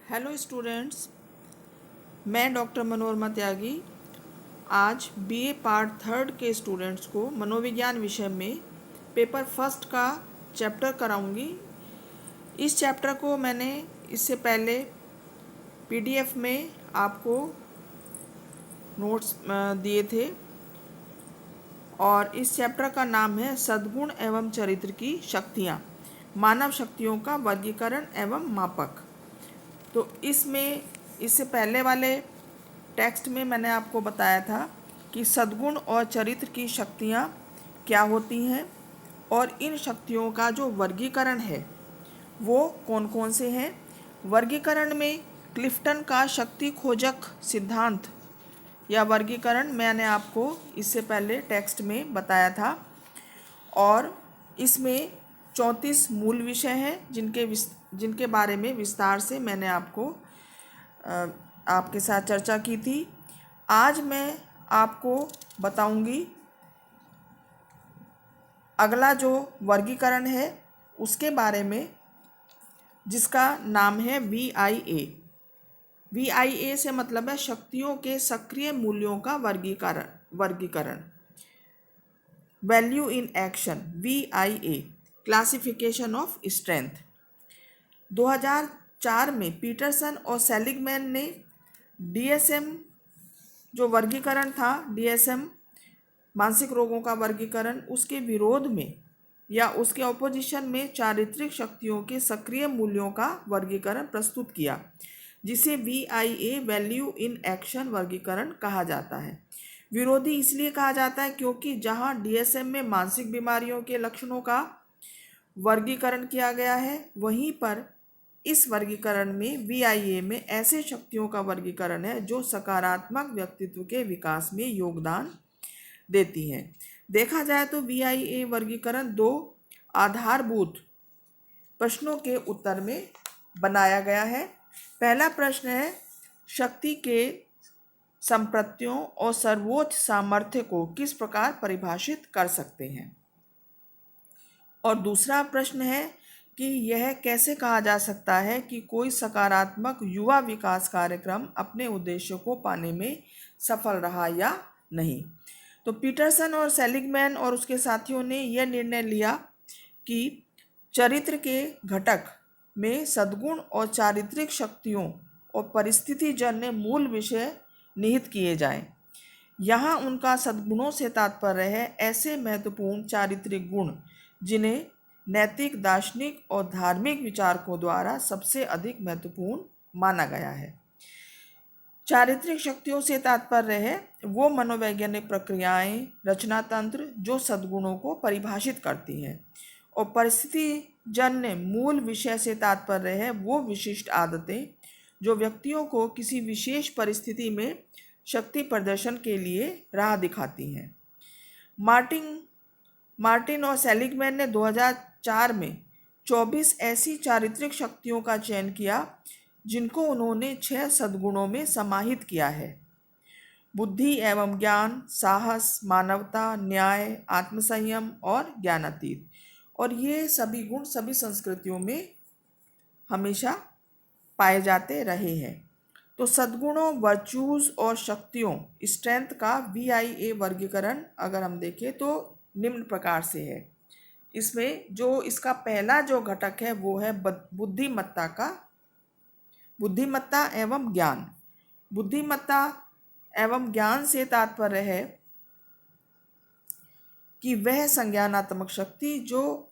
Hello students, मैं doctor Manorama त्यागी आज BA part third के स्टूडेंट्स को मनोविज्ञान विषय में पेपर फर्स्ट का चैप्टर कराऊंगी। इस चैप्टर को मैंने इससे पहले पीडीएफ में आपको नोट्स दिए थे और इस चैप्टर का नाम है सद्गुण एवं चरित्र की शक्तियाँ, मानव शक्तियों का वर्गीकरण एवं मापक। तो इससे पहले वाले टेक्स्ट में मैंने आपको बताया था कि सद्गुण और चरित्र की शक्तियाँ क्या होती हैं और इन शक्तियों का जो वर्गीकरण है वो कौन कौन से हैं। वर्गीकरण में क्लिफ्टन का शक्ति खोजक सिद्धांत या वर्गीकरण मैंने आपको इससे पहले टेक्स्ट में बताया था और इसमें 34 मूल विषय हैं जिनके बारे में विस्तार से मैंने आपके साथ चर्चा की थी। आज मैं आपको बताऊंगी अगला जो वर्गीकरण है उसके बारे में, जिसका नाम है VIA। VIA से मतलब है शक्तियों के सक्रिय मूल्यों का वर्गीकरण। Value in action, VIA, classification of strength. 2004 में पीटरसन और सेलिगमैन ने DSM जो वर्गीकरण था, DSM मानसिक रोगों का वर्गीकरण, उसके विरोध में या उसके ऑपोजिशन में चारित्रिक शक्तियों के सक्रिय मूल्यों का वर्गीकरण प्रस्तुत किया, जिसे VIA, वैल्यू इन एक्शन वर्गीकरण कहा जाता है। विरोधी इसलिए कहा जाता है क्योंकि जहां DSM में मानसिक बीमारियों के लक्षणों का वर्गीकरण किया गया है, वहीं पर इस वर्गीकरण में VIA में ऐसे शक्तियों का वर्गीकरण है जो सकारात्मक व्यक्तित्व के विकास में योगदान देती हैं। देखा जाए तो VIA वर्गीकरण 2 आधारभूत प्रश्नों के उत्तर में बनाया गया है। पहला प्रश्न है, शक्ति के संप्रत्यों और सर्वोच्च सामर्थ्य को किस प्रकार परिभाषित कर सकते हैं। और दूसरा प्रश्न है कि यह कैसे कहा जा सकता है कि कोई सकारात्मक युवा विकास कार्यक्रम अपने उद्देश्य को पाने में सफल रहा या नहीं। तो पीटरसन और सेलिगमैन और उसके साथियों ने यह निर्णय लिया कि चरित्र के घटक में सद्गुण और चारित्रिक शक्तियों और परिस्थितिजन्य मूल विषय निहित किए जाएं। यहाँ उनका सद्गुणों से तात्पर्य है ऐसे महत्वपूर्ण चारित्रिक गुण जिन्हें नैतिक, दार्शनिक और धार्मिक विचारकों द्वारा सबसे अधिक महत्वपूर्ण माना गया है। चारित्रिक शक्तियों से तात्पर्य है वो मनोवैज्ञानिक प्रक्रियाएं, रचना तंत्र जो सद्गुणों को परिभाषित करती हैं, और परिस्थितिजन्य मूल विषय से तात्पर्य है वो विशिष्ट आदतें जो व्यक्तियों को किसी विशेष परिस्थिति में शक्ति प्रदर्शन के लिए राह दिखाती हैं। मार्टिन और सेलिगमैन ने 2004 में 24 ऐसी चारित्रिक शक्तियों का चयन किया जिनको उन्होंने 6 सद्गुणों में समाहित किया है: बुद्धि एवं ज्ञान, साहस, मानवता, न्याय, आत्मसंयम और ज्ञानातीत। और ये सभी गुण सभी संस्कृतियों में हमेशा पाए जाते रहे हैं। तो सद्गुणों, वर्चूज और शक्तियों, स्ट्रेंथ का VIA वर्गीकरण अगर हम देखें तो निम्न प्रकार से है। इसमें जो इसका पहला जो घटक है वो है बुद्धिमत्ता एवं ज्ञान। बुद्धिमत्ता एवं ज्ञान से तात्पर्य है कि वह संज्ञानात्मक शक्ति जो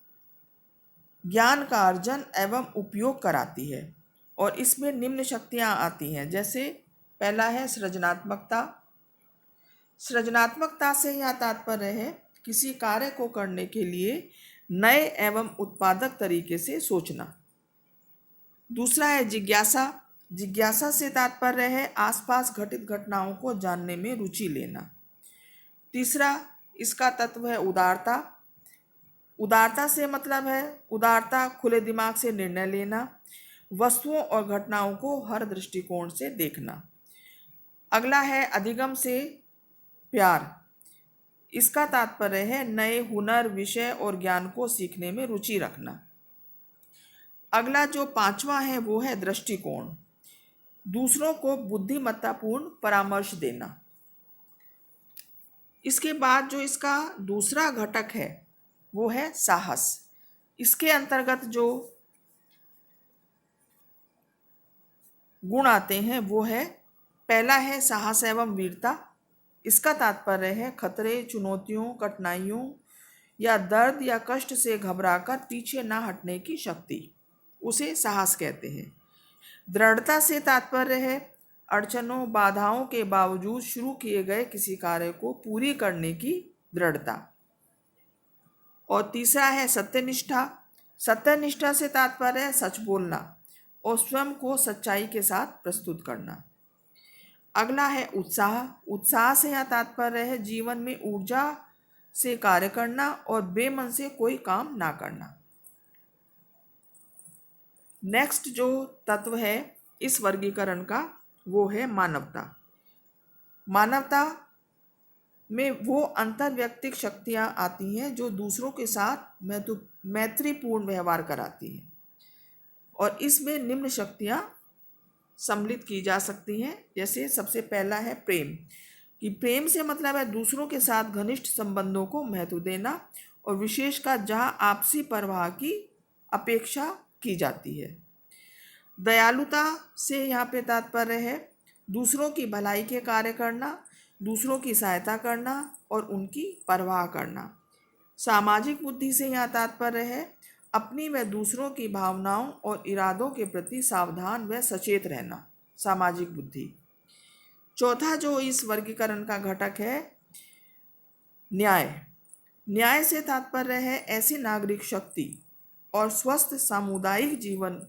ज्ञान का अर्जन एवं उपयोग कराती है, और इसमें निम्न शक्तियाँ आती हैं। जैसे पहला है सृजनात्मकता। सृजनात्मकता से यह तात्पर्य है किसी कार्य को करने के लिए नए एवं उत्पादक तरीके से सोचना। दूसरा है जिज्ञासा। जिज्ञासा से तात्पर्य है आसपास घटित घटनाओं को जानने में रुचि लेना। तीसरा इसका तत्व है उदारता। उदारता से मतलब है उदारता, खुले दिमाग से निर्णय लेना, वस्तुओं और घटनाओं को हर दृष्टिकोण से देखना। अगला है अधिगम से प्यार। इसका तात्पर्य है नए हुनर, विषय और ज्ञान को सीखने में रुचि रखना। अगला जो 5वां है वो है दृष्टिकोण। दूसरों को बुद्धिमत्तापूर्ण परामर्श देना। इसके बाद जो इसका दूसरा घटक है वो है साहस। इसके अंतर्गत जो गुण आते हैं वो है, पहला है साहस एवं वीरता। इसका तात्पर्य है खतरे, चुनौतियों, कठिनाइयों या दर्द या कष्ट से घबराकर पीछे ना हटने की शक्ति, उसे साहस कहते हैं। दृढ़ता से तात्पर्य है अड़चनों, बाधाओं के बावजूद शुरू किए गए किसी कार्य को पूरी करने की दृढ़ता। और तीसरा है सत्यनिष्ठा। सत्यनिष्ठा से तात्पर्य है सच बोलना और स्वयं को सच्चाई के साथ प्रस्तुत करना। अगला है उत्साह। उत्साह से यह तात्पर्य है जीवन में ऊर्जा से कार्य करना और बेमन से कोई काम ना करना। नेक्स्ट जो तत्व है इस वर्गीकरण का वो है मानवता। मानवता में वो अंतर्व्यक्तिक शक्तियाँ आती हैं जो दूसरों के साथ मैत्रीपूर्ण व्यवहार कराती हैं, और इसमें निम्न शक्तियाँ सम्मिलित की जा सकती हैं। जैसे सबसे पहला है प्रेम, कि प्रेम से मतलब है दूसरों के साथ घनिष्ठ संबंधों को महत्व देना, और विशेषकर जहाँ आपसी परवाह की अपेक्षा की जाती है। दयालुता से यहाँ पे तात्पर्य है दूसरों की भलाई के कार्य करना, दूसरों की सहायता करना और उनकी परवाह करना। सामाजिक बुद्धि से यहाँ तात्पर्य है अपनी व दूसरों की भावनाओं और इरादों के प्रति सावधान व सचेत रहना, सामाजिक बुद्धि। चौथा जो इस वर्गीकरण का घटक है न्याय। न्याय से तात्पर्य है ऐसी नागरिक शक्ति और स्वस्थ सामुदायिक जीवन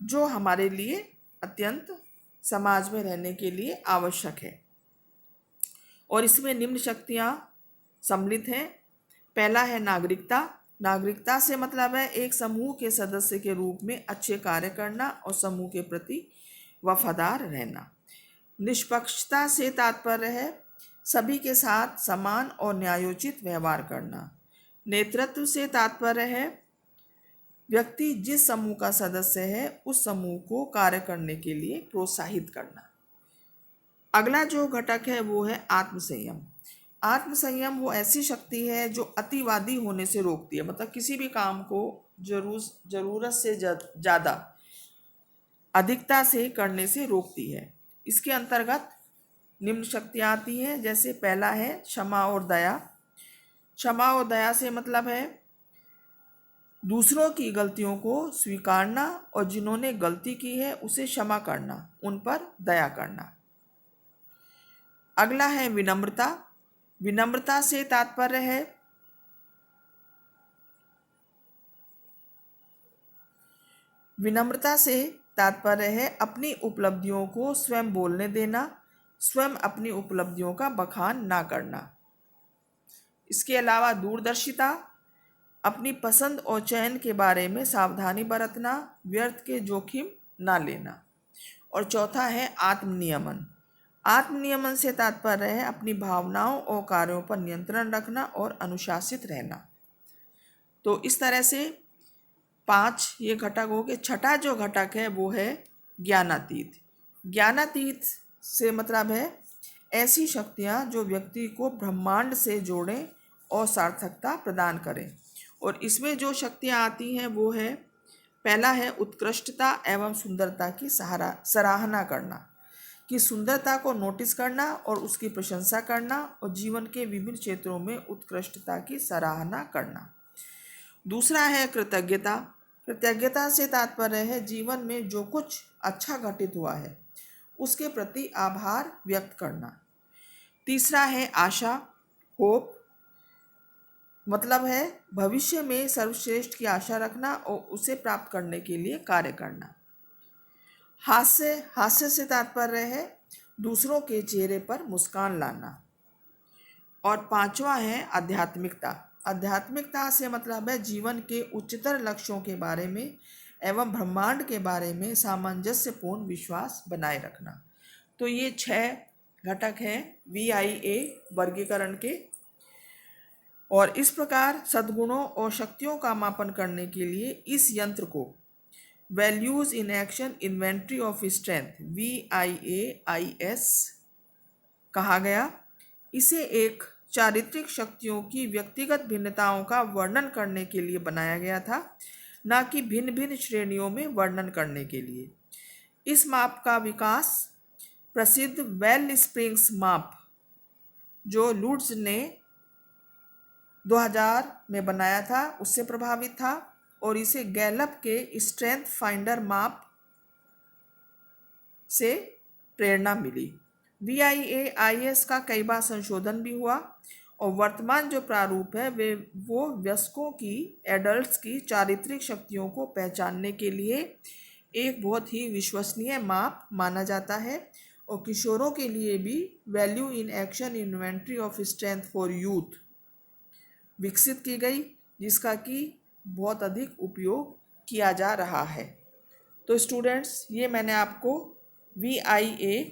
जो हमारे लिए अत्यंत समाज में रहने के लिए आवश्यक है, और इसमें निम्न शक्तियाँ सम्मिलित हैं। पहला है नागरिकता। नागरिकता से मतलब है एक समूह के सदस्य के रूप में अच्छे कार्य करना और समूह के प्रति वफादार रहना। निष्पक्षता से तात्पर्य है सभी के साथ समान और न्यायोचित व्यवहार करना। नेतृत्व से तात्पर्य है व्यक्ति जिस समूह का सदस्य है उस समूह को कार्य करने के लिए प्रोत्साहित करना। अगला जो घटक है वो है आत्मसंयम। आत्मसंयम वो ऐसी शक्ति है जो अतिवादी होने से रोकती है, मतलब किसी भी काम को जरूरत से ज़्यादा अधिकता से करने से रोकती है। इसके अंतर्गत निम्न शक्तियाँ आती हैं। जैसे पहला है क्षमा और दया। क्षमा और दया से मतलब है दूसरों की गलतियों को स्वीकारना और जिन्होंने गलती की है उसे क्षमा करना, उन पर दया करना। अगला है विनम्रता। विनम्रता से तात्पर्य है अपनी उपलब्धियों को स्वयं बोलने देना, स्वयं अपनी उपलब्धियों का बखान ना करना। इसके अलावा दूरदर्शिता, अपनी पसंद और चयन के बारे में सावधानी बरतना, व्यर्थ के जोखिम ना लेना। और चौथा है आत्मनियमन। आत्मनियमन से तात्पर्य है अपनी भावनाओं और कार्यों पर नियंत्रण रखना और अनुशासित रहना। तो इस तरह से 5 ये घटक हो गए। छठा जो घटक है वो है ज्ञानातीत। ज्ञानातीत से मतलब है ऐसी शक्तियाँ जो व्यक्ति को ब्रह्मांड से जोड़ें और सार्थकता प्रदान करें। और इसमें जो शक्तियाँ आती हैं वो है, पहला है उत्कृष्टता एवं सुंदरता की सराहना करना, कि सुंदरता को नोटिस करना और उसकी प्रशंसा करना और जीवन के विभिन्न क्षेत्रों में उत्कृष्टता की सराहना करना। दूसरा है कृतज्ञता। कृतज्ञता से तात्पर्य है जीवन में जो कुछ अच्छा घटित हुआ है उसके प्रति आभार व्यक्त करना। तीसरा है आशा, होप, मतलब है भविष्य में सर्वश्रेष्ठ की आशा रखना और उसे प्राप्त करने के लिए कार्य करना। हास्य से तात्पर्य है दूसरों के चेहरे पर मुस्कान लाना। और पांचवा है आध्यात्मिकता। आध्यात्मिकता से मतलब है जीवन के उच्चतर लक्ष्यों के बारे में एवं ब्रह्मांड के बारे में सामंजस्यपूर्ण विश्वास बनाए रखना। तो ये 6 घटक हैं VIA वर्गीकरण के। और इस प्रकार सद्गुणों और शक्तियों का मापन करने के लिए इस यंत्र को values in action inventory of strength VIAIS कहा गया। इसे एक चारित्रिक शक्तियों की व्यक्तिगत भिन्नताओं का वर्णन करने के लिए बनाया गया था, न कि भिन्न भिन्न श्रेणियों में वर्णन करने के लिए। इस माप का विकास प्रसिद्ध वेल स्प्रिंग्स माप जो लुड्स ने 2000 में बनाया था उससे प्रभावित था, और इसे गैलप के स्ट्रेंथ फाइंडर माप से प्रेरणा मिली। VIAIS का कई बार संशोधन भी हुआ, और वर्तमान जो प्रारूप है वो वयस्कों की एडल्ट्स की चारित्रिक शक्तियों को पहचानने के लिए एक बहुत ही विश्वसनीय माप माना जाता है, और किशोरों के लिए भी value in action inventory of strength for youth विकसित की गई, जिसका कि बहुत अधिक उपयोग किया जा रहा है। तो स्टूडेंट्स, ये मैंने आपको VIA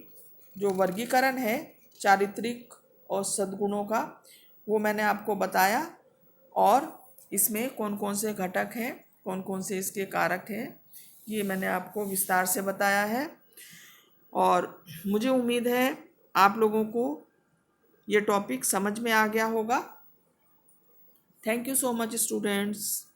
जो वर्गीकरण है चारित्रिक और सद्गुणों का, वो मैंने आपको बताया, और इसमें कौन कौन से घटक हैं, कौन कौन से इसके कारक हैं, ये मैंने आपको विस्तार से बताया है। और मुझे उम्मीद है आप लोगों को ये टॉपिक समझ में आ गया होगा। Thank you so much students.